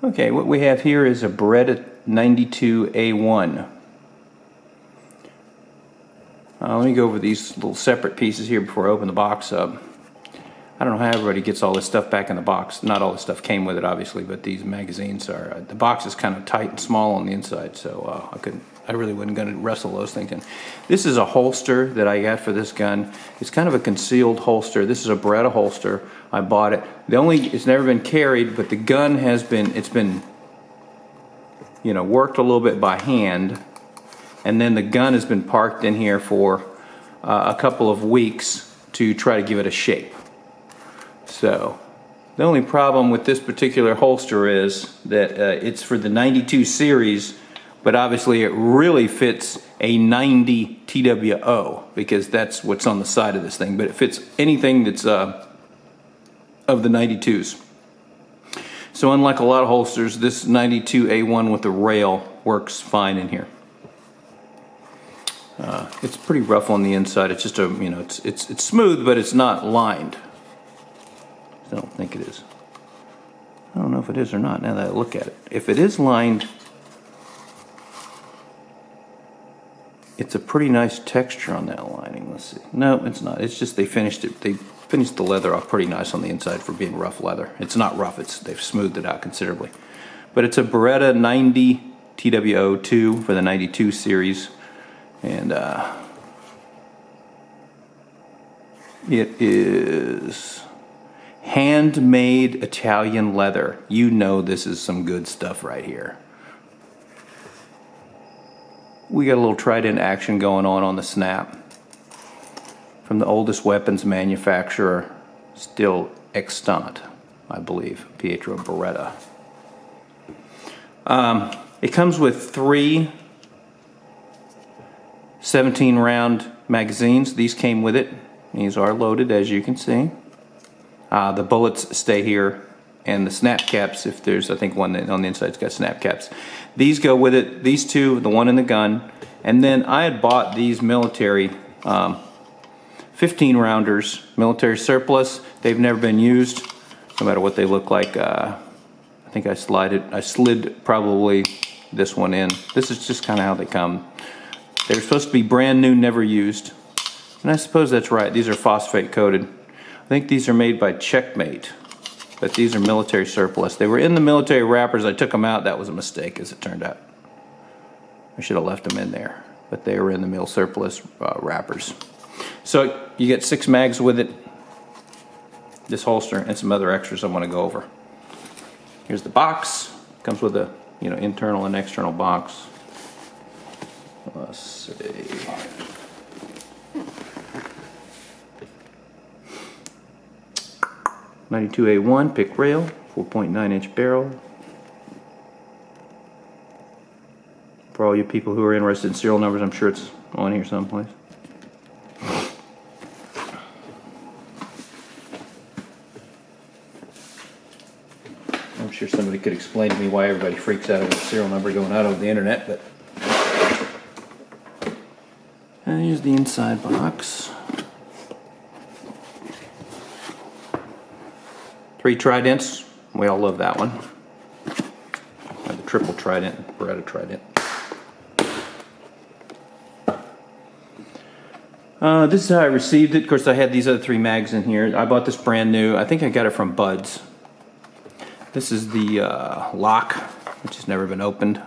Okay, what we have here is a Beretta 92A1. Let me go over these little separate pieces here before I open the box up. I don't know how everybody gets all this stuff back in the box. Not all the stuff came with it, obviously, but these magazines are, the box is kind of tight and small on the inside, so I really wasn't going to wrestle those things in. This is a holster that I got for this gun. It's kind of a concealed holster. This is a Beretta holster. I bought it. It's never been carried, but the gun has been, it's been, you know, worked a little bit by hand, and then the gun has been parked in here for a couple of weeks to try to give it a shape. So the only problem with this particular holster is that it's for the 92 series, but obviously it really fits a 90 TWO because that's what's on the side of this thing, but it fits anything that's of the 92s. So unlike a lot of holsters, this 92A1 with the rail works fine in here. It's pretty rough on the inside. It's just it's smooth, but it's not lined. I don't think it is. I don't know if it is or not now that I look at it. If it is lined, it's a pretty nice texture on that lining. Let's see. No, it's not. It's just they finished it. They finished the leather off pretty nice on the inside for being rough leather. It's not rough. They've smoothed it out considerably. But it's a Beretta 90 TWO2 for the 92 series. And it is handmade Italian leather. You know this is some good stuff right here. We got a little trident action going on the snap from the oldest weapons manufacturer still extant, I believe, Pietro Beretta. It comes with 3 17-round magazines. These came with it. These are loaded, as you can see. The bullets stay here, and the snap caps, if there's, I think one on the inside's got snap caps. These go with it, these two, the one in the gun. And then I had bought these military 15-rounders, military surplus. They've never been used, no matter what they look like. I think I slid probably this one in. This is just kind of how they come. They're supposed to be brand new, never used. And I suppose that's right. These are phosphate coated. I think these are made by Checkmate, but these are military surplus. They were in the military wrappers. I took them out. That was a mistake, as it turned out. I should have left them in there, but they were in the mil surplus wrappers. So you get 6 mags with it, this holster, and some other extras I want to go over. Here's the box. Comes with a internal and external box. Let's see. 92A1 pick rail, 4.9-inch barrel. For all you people who are interested in serial numbers, I'm sure it's on here someplace. I'm sure somebody could explain to me why everybody freaks out over the serial number going out over the internet, but and here's the inside box. 3 tridents. We all love that one. The triple trident, Beretta trident. This is how I received it. Of course, I had these other 3 mags in here. I bought this brand new. I think I got it from Bud's. This is the lock, which has never been opened.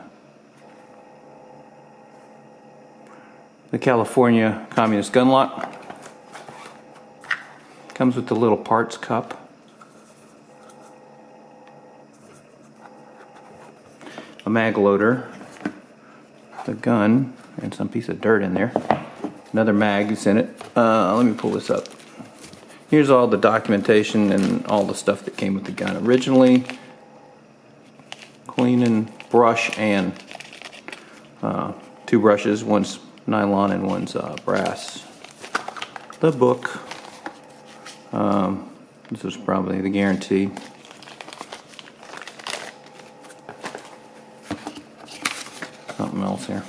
The California Communist gun lock. Comes with the little parts cup. A mag loader. The gun, and some piece of dirt in there. Another mag is in it. Let me pull this up. Here's all the documentation and all the stuff that came with the gun originally. Cleaning brush and 2 brushes. One's nylon and one's brass. The book. This was probably the guarantee. Something else here.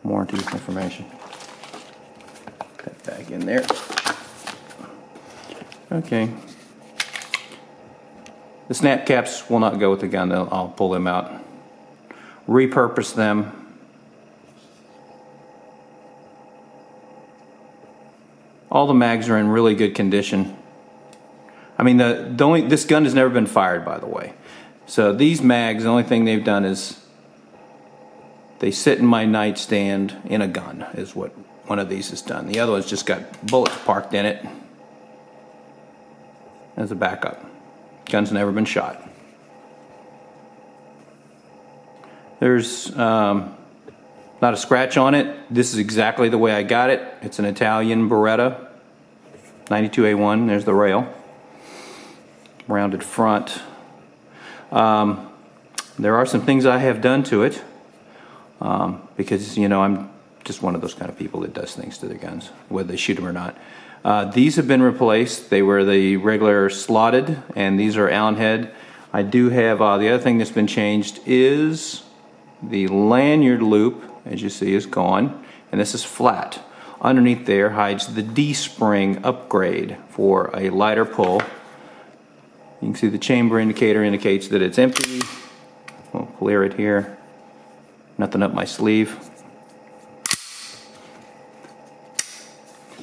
Warranty information. Put that back in there. Okay. The snap caps will not go with the gun. I'll pull them out, repurpose them. All the mags are in really good condition. I mean, this gun has never been fired, by the way. So these mags, the only thing they've done is they sit in my nightstand in a gun, is what one of these has done. The other one's just got bullets parked in it as a backup. Gun's never been shot. There's not a scratch on it. This is exactly the way I got it. It's an Italian Beretta 92A1. There's the rail. Rounded front. There are some things I have done to it because, you know, I'm just one of those kind of people that does things to their guns, whether they shoot them or not. These have been replaced. They were the regular slotted, and these are Allen head. I do have, the other thing that's been changed is the lanyard loop, as you see, is gone, and this is flat. Underneath there hides the D-spring upgrade for a lighter pull. You can see the chamber indicator indicates that it's empty. We'll clear it here. Nothing up my sleeve.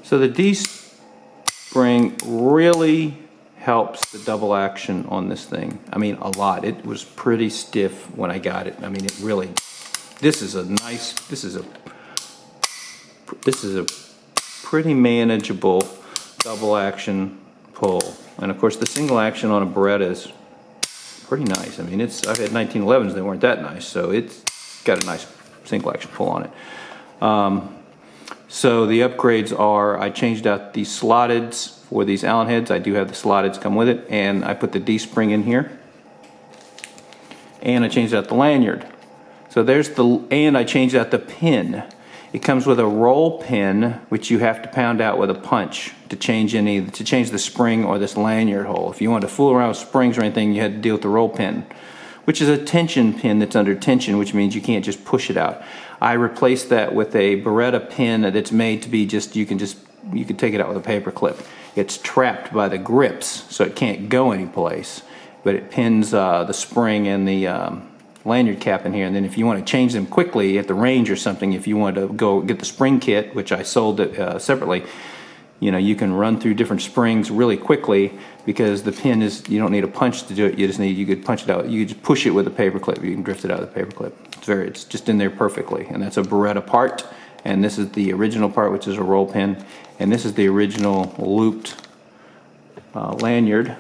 So the D-spring really helps the double action on this thing. I mean, a lot. It was pretty stiff when I got it. I mean, it really, this is a pretty manageable double action pull. And of course the single action on a Beretta is pretty nice. I mean, I've had 1911s that weren't that nice, so it's got a nice single action pull on it. So the upgrades are, I changed out the slotteds for these Allen heads. I do have the slotteds come with it, and I put the D-spring in here. And I changed out the lanyard. So and I changed out the pin. It comes with a roll pin, which you have to pound out with a punch to change the spring or this lanyard hole. If you want to fool around with springs or anything, you had to deal with the roll pin, which is a tension pin that's under tension, which means you can't just push it out. I replaced that with a Beretta pin that's made to be you can take it out with a paper clip. It's trapped by the grips, so it can't go anyplace, but it pins the spring and the lanyard cap in here, and then if you want to change them quickly at the range or something, if you want to go get the spring kit, which I sold it separately, you know, you can run through different springs really quickly because the pin is, you don't need a punch to do it. You could punch it out. You could just push it with a paper clip. You can drift it out with a paper clip. It's just in there perfectly, and that's a Beretta part. And this is the original part, which is a roll pin, and this is the original looped lanyard.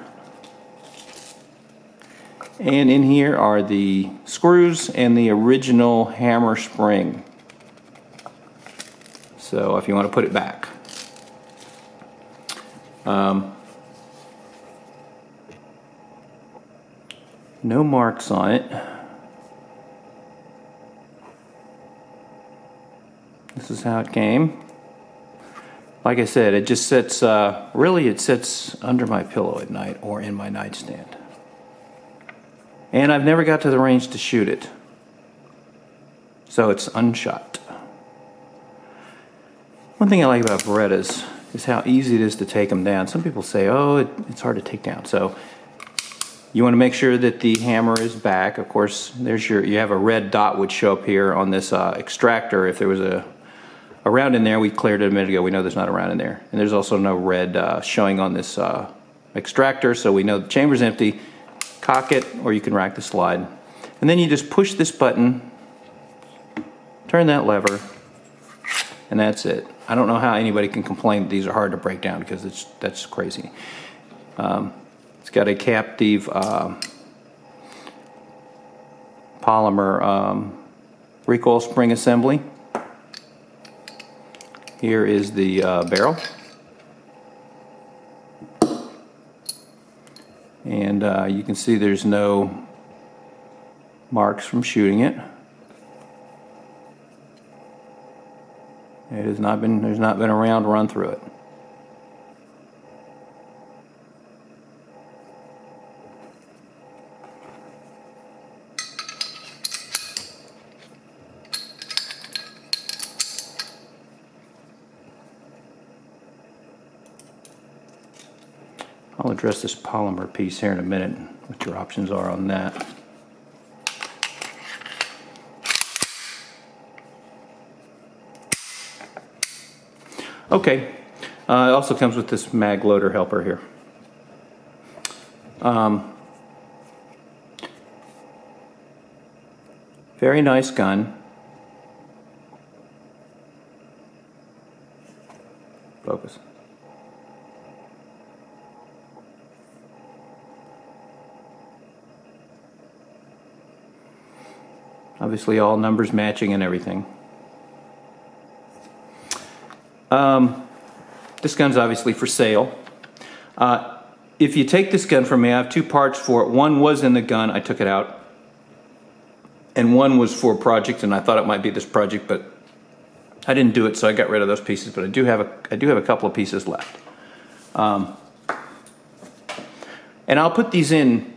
And in here are the screws and the original hammer spring. So if you want to put it back. No marks on it. This is how it came. Like I said, it just sits, really it sits under my pillow at night or in my nightstand. And I've never got to the range to shoot it. So it's unshot. One thing I like about Berettas is how easy it is to take them down. Some people say, oh, it's hard to take down. So you want to make sure that the hammer is back. Of course, you have a red dot would show up here on this extractor. If there was a round in there, we cleared it a minute ago. We know there's not a round in there. And there's also no red showing on this extractor, so we know the chamber's empty. Cock it, or you can rack the slide. And then you just push this button, turn that lever, and that's it. I don't know how anybody can complain that these are hard to break down, because that's crazy. It's got a captive polymer recoil spring assembly. Here is the barrel. And you can see there's no marks from shooting it. There's not been a round run through it. I'll address this polymer piece here in a minute, what your options are on that. Okay, it also comes with this mag loader helper here. Very nice gun. Focus. Obviously all numbers matching and everything. This gun's obviously for sale. If you take this gun from me, I have two parts for it. One was in the gun, I took it out. And one was for a project, and I thought it might be this project, but I didn't do it, so I got rid of those pieces. But I do have a couple of pieces left. And I'll put these in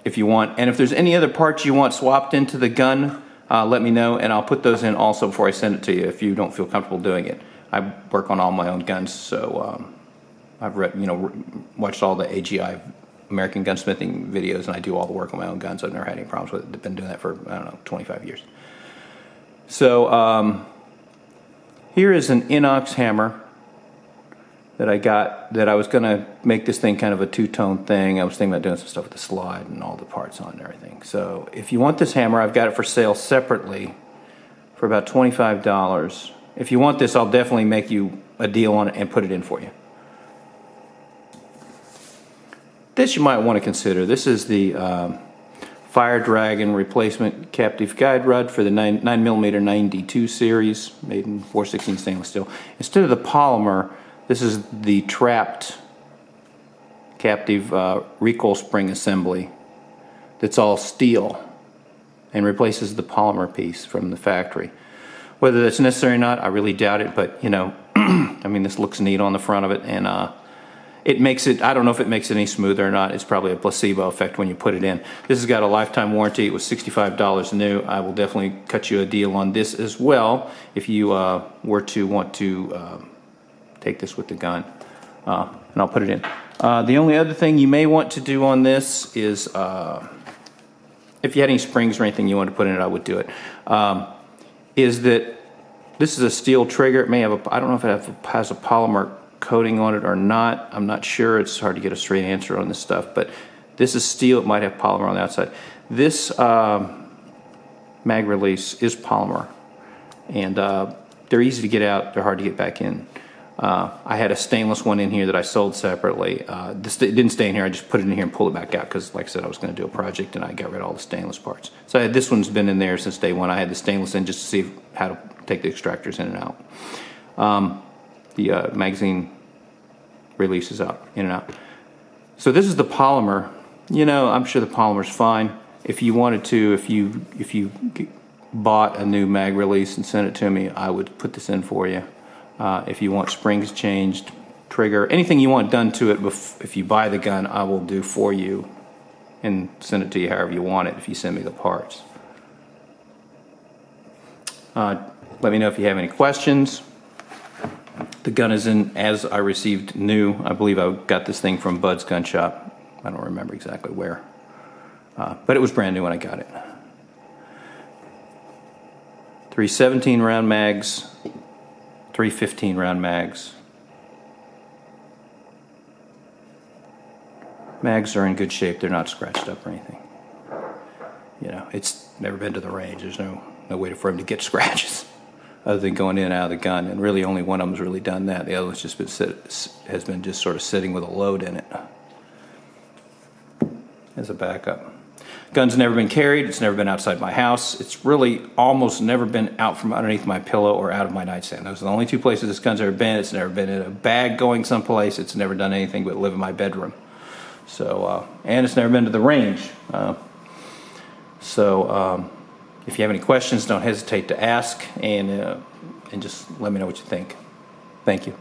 if you want. And if there's any other parts you want swapped into the gun, let me know, and I'll put those in also before I send it to you if you don't feel comfortable doing it. I work on all my own guns, so I've watched all the AGI American gunsmithing videos, and I do all the work on my own guns. I've never had any problems with it. I've been doing that for, I don't know, 25 years. So here is an inox hammer that I got, that I was going to make this thing kind of a two-tone thing. I was thinking about doing some stuff with the slide and all the parts on and everything. So if you want this hammer, I've got it for sale separately for about $25. If you want this, I'll definitely make you a deal on it and put it in for you. This you might want to consider. This is the Fire Dragon replacement captive guide rod for the 9mm 92 series, made in 416 stainless steel. Instead of the polymer, this is the trapped captive recoil spring assembly that's all steel and replaces the polymer piece from the factory. Whether that's necessary or not, I really doubt it, but I mean, this looks neat on the front of it, and it makes it, I don't know if it makes it any smoother or not. It's probably a placebo effect when you put it in. This has got a lifetime warranty. It was $65 new. I will definitely cut you a deal on this as well if you were to want to take this with the gun. And I'll put it in. The only other thing you may want to do on this is, if you had any springs or anything you want to put in it, I would do it. Is that this is a steel trigger. It may have I don't know if it has a polymer coating on it or not. I'm not sure. It's hard to get a straight answer on this stuff, but this is steel. It might have polymer on the outside. This mag release is polymer, and they're easy to get out. They're hard to get back in. I had a stainless one in here that I sold separately. This it didn't stay in here. I just put it in here and pulled it back out because, like I said, I was going to do a project and I got rid of all the stainless parts. So this one's been in there since day one. I had the stainless in just to see how to take the extractors in and out. The magazine releases out, in and out. So this is the polymer. I'm sure the polymer's fine. If you wanted to, if you bought a new mag release and sent it to me, I would put this in for you. If you want springs changed, trigger, anything you want done to it, if you buy the gun, I will do for you and send it to you however you want it if you send me the parts. Let me know if you have any questions. The gun is in as I received new. I believe I got this thing from Bud's Gun Shop. I don't remember exactly where. But it was brand new when I got it. 3 17-round mags, 3 15-round mags. Mags are in good shape. They're not scratched up or anything. It's never been to the range. There's no way for them to get scratches other than going in and out of the gun. And really only one of them's really done that. The other one's just has been just sort of sitting with a load in it as a backup. Gun's never been carried. It's never been outside my house. It's really almost never been out from underneath my pillow or out of my nightstand. Those are the only two places this gun's ever been. It's never been in a bag going someplace. It's never done anything but live in my bedroom. So, and it's never been to the range. If you have any questions, don't hesitate to ask, and just let me know what you think. Thank you.